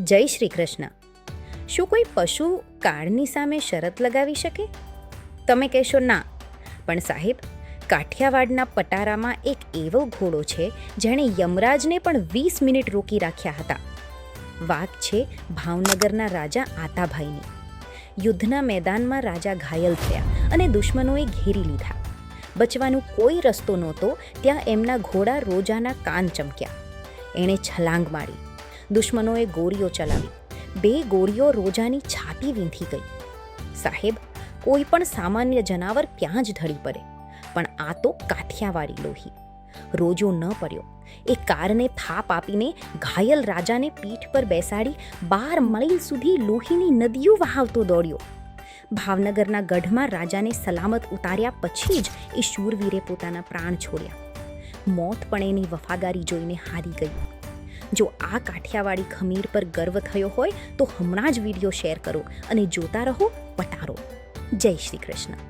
જય શ્રી કૃષ્ણ. શું કોઈ પશુ કાળની સામે શરત લગાવી શકે? તમે કહેશો ના, પણ સાહેબ, કાઠિયાવાડના પટારામાં એક એવો ઘોડો છે જેણે યમરાજને પણ 20 મિનિટ રોકી રાખ્યા હતા. વાત છે ભાવનગરના રાજા આતાભાઈની. યુદ્ધના મેદાનમાં રાજા ઘાયલ થયા અને દુશ્મનોએ ઘેરી લીધા. બચવાનો કોઈ રસ્તો નહોતો ત્યાં એમના ઘોડા રોજાના કાન ચમક્યા. એણે છલાંગ મારી. દુશ્મનોએ ગોળીઓ ચલાવી. 2 ગોળીઓ રોજાની છાતી વીંધી ગઈ. સાહેબ, કોઈ પણ સામાન્ય જનાવર ત્યાં જ ઢળી પડે, પણ આ તો કાઠિયાવાડી લોહી. રોજો ન પડ્યો. એ કારને થાપ આપીને ઘાયલ રાજાને પીઠ પર બેસાડી 12 માઇલ સુધી લોહીની નદીઓ વહાવતો દોડ્યો. ભાવનગરના ગઢમાં રાજાને સલામત ઉતાર્યા પછી જ એ શૂરવીરે પોતાના પ્રાણ છોડ્યા. મોત પણ એની વફાદારી જોઈને હારી ગયું. જો આ કાઠિયાવાડી ખમીર પર ગર્વ થયો હોય તો હમણાં જ વિડીયો શેર કરો અને જોતા રહો પટારો. જય શ્રી કૃષ્ણ.